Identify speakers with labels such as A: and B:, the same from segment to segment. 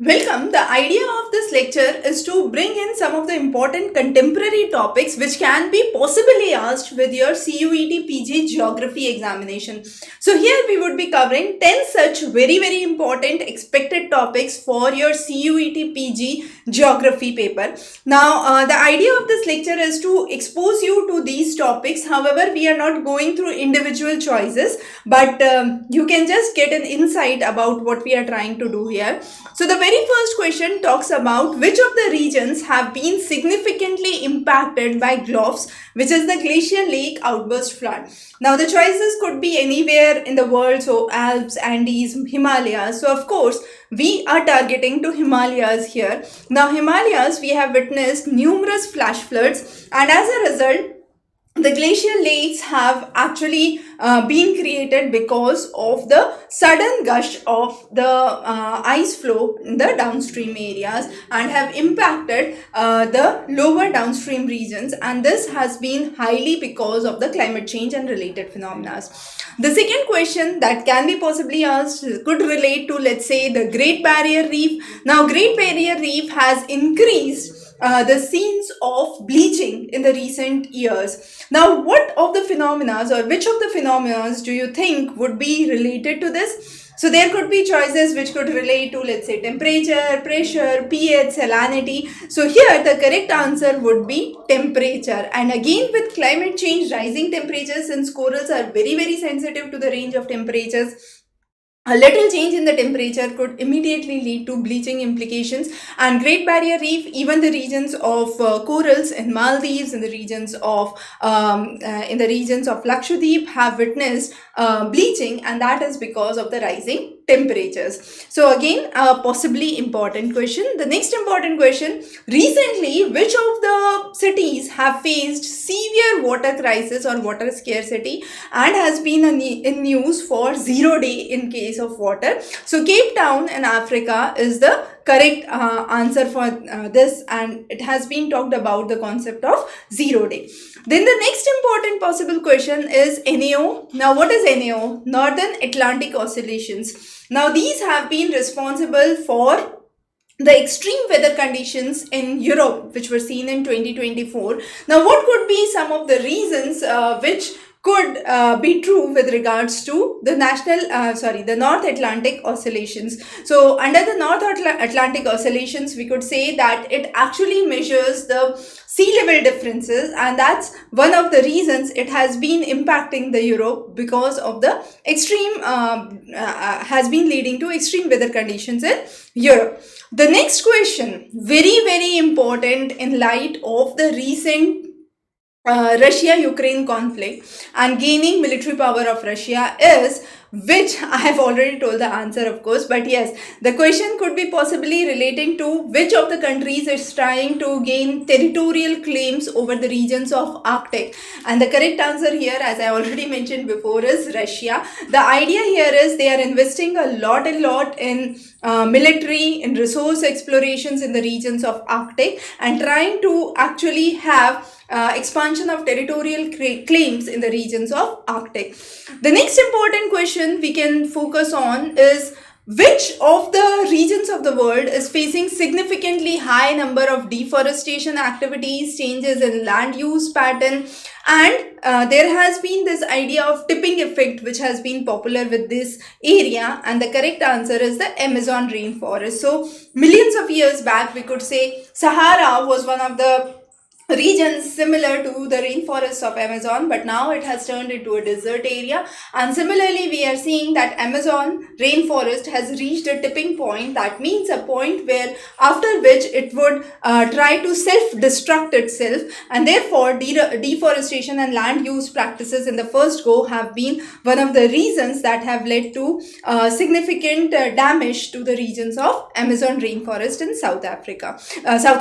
A: Welcome. The idea of this lecture is to bring in some of the important contemporary topics which can be possibly asked with your CUET PG geography examination. So here we would be covering 10 such very important expected topics for your CUET PG geography paper. Now the idea of this lecture is to expose you to these topics. However, we are not going through individual choices, but you can just get an insight about what we are trying to do here. So the very first question talks about which of the regions have been significantly impacted by GLOFS, which is the glacial lake outburst flood. Now the choices could be anywhere in the world, so Alps, Andes, Himalayas. So of course we are targeting to Himalayas here. Now Himalayas, we have witnessed numerous flash floods, and as a result the glacial lakes have actually been created because of the sudden gush of the ice flow in the downstream areas and have impacted the lower downstream regions, and this has been highly because of the climate change and related phenomena. The second question that can be possibly asked could relate to, let's say, the Great Barrier Reef. Now Great Barrier Reef has increased the scenes of bleaching in the recent years. Now, what of the phenomena or which of the phenomena do you think would be related to this? So there could be choices which could relate to, let's say, temperature, pressure, pH, salinity. So here the correct answer would be temperature. And again, with climate change, rising temperatures, since corals are very sensitive to the range of temperatures, a little change in the temperature could immediately lead to bleaching implications. And Great Barrier Reef, even the regions of corals in Maldives, in the regions of Lakshadweep, have witnessed bleaching, and that is because of the rising temperatures. So again, a possibly important question. The next important question: recently, which of the cities have faced severe water crisis or water scarcity and has been in news for 0 day in case of water? So Cape Town in Africa is the correct answer for this, and it has been talked about the concept of 0 day. Then the next important possible question is NAO. Now what is NAO? Northern Atlantic Oscillations. Now these have been responsible for the extreme weather conditions in Europe which were seen in 2024. Now what could be some of the reasons which could be true with regards to the the North Atlantic Oscillations? So under the North Atlantic Oscillations, we could say that it actually measures the sea level differences, and that's one of the reasons it has been impacting the Europe, because of the extreme has been leading to extreme weather conditions in Europe. The next question, very important in light of the recent Russia-Ukraine conflict and gaining military power of Russia, is, which I have already told the answer, of course, but yes, the question could be possibly relating to which of the countries is trying to gain territorial claims over the regions of Arctic. And the correct answer here, as I already mentioned before, is Russia. The idea here is they are investing a lot in military and resource explorations in the regions of Arctic and trying to actually have expansion of territorial claims in the regions of Arctic. The next important question we can focus on is which of the regions of the world is facing significantly high number of deforestation activities, changes in land use pattern, and there has been this idea of tipping effect which has been popular with this area, and the correct answer is the Amazon rainforest. So millions of years back, we could say Sahara was one of the regions similar to the rainforests of Amazon, but now it has turned into a desert area. And similarly, we are seeing that Amazon rainforest has reached a tipping point. That means a point where after which it would try to self-destruct itself, and therefore deforestation and land use practices in the first go have been one of the reasons that have led to significant damage to the regions of Amazon rainforest in South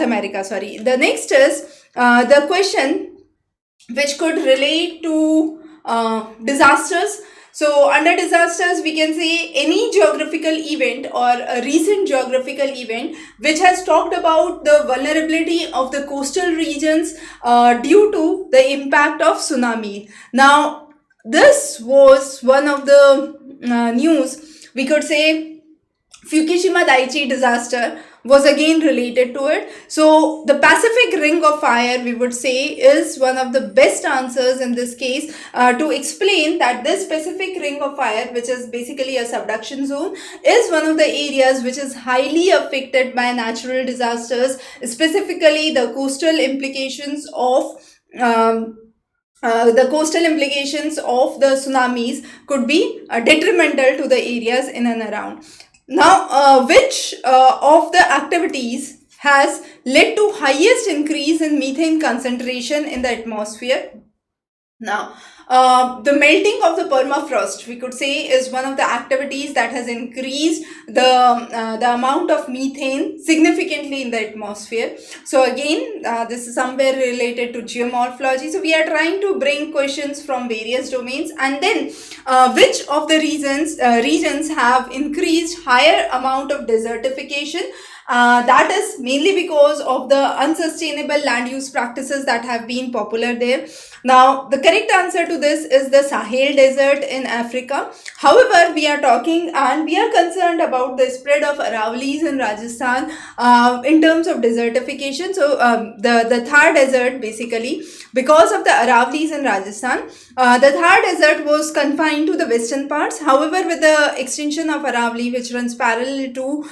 A: America. Sorry. The next is the question which could relate to disasters. So under disasters, we can say any geographical event or a recent geographical event which has talked about the vulnerability of the coastal regions due to the impact of tsunami. Now this was one of the news, we could say, Fukushima Daiichi disaster was again related to it. So the Pacific Ring of Fire, we would say, is one of the best answers in this case to explain that this Pacific Ring of Fire, which is basically a subduction zone, is one of the areas which is highly affected by natural disasters, specifically the coastal implications of the tsunamis could be detrimental to the areas in and around. Now, which of the activities has led to highest increase in methane concentration in the atmosphere? Now, the melting of the permafrost, we could say, is one of the activities that has increased the amount of methane significantly in the atmosphere. So again, this is somewhere related to geomorphology. So we are trying to bring questions from various domains, and then which of the regions have increased higher amount of desertification. That is mainly because of the unsustainable land use practices that have been popular there. Now, the correct answer to this is the Sahel Desert in Africa. However, we are talking and we are concerned about the spread of Aravallis in Rajasthan in terms of desertification. So, the Thar Desert, basically, because of the Aravallis in Rajasthan, the Thar Desert was confined to the western parts. However, with the extension of Aravalli, which runs parallel to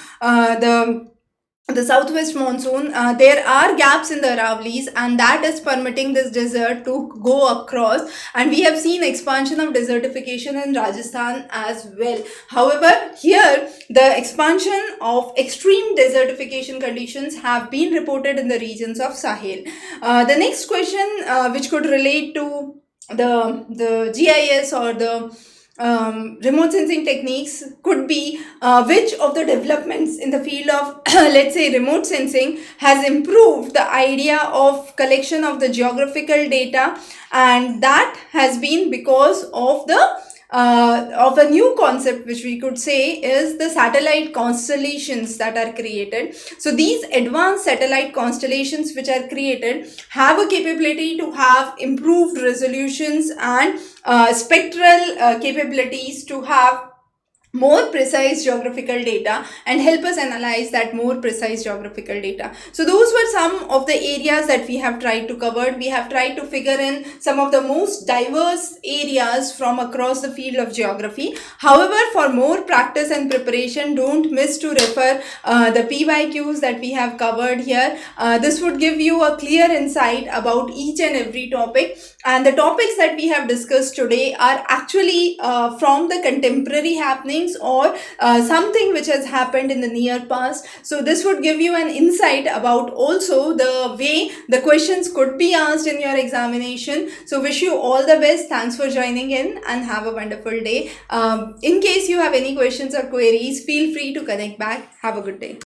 A: the southwest monsoon, there are gaps in the Aravallis, and that is permitting this desert to go across, and we have seen expansion of desertification in Rajasthan as well. However, here the expansion of extreme desertification conditions have been reported in the regions of Sahel. The next question, which could relate to the GIS or the remote sensing techniques, could be which of the developments in the field of let's say remote sensing has improved the idea of collection of the geographical data, and that has been because of a new concept which we could say is the satellite constellations that are created. So these advanced satellite constellations which are created have a capability to have improved resolutions and spectral capabilities to have more precise geographical data and help us analyze that more precise geographical data. So those were some of the areas that we have tried to cover. We have tried to figure in some of the most diverse areas from across the field of geography. However, for more practice and preparation, don't miss to refer the PYQs that we have covered here. This would give you a clear insight about each and every topic, and the topics that we have discussed today are actually from the contemporary happenings or something which has happened in the near past. So this would give you an insight about also the way the questions could be asked in your examination. So wish you all the best. Thanks for joining in and have a wonderful day. In case you have any questions or queries, feel free to connect back. Have a good day.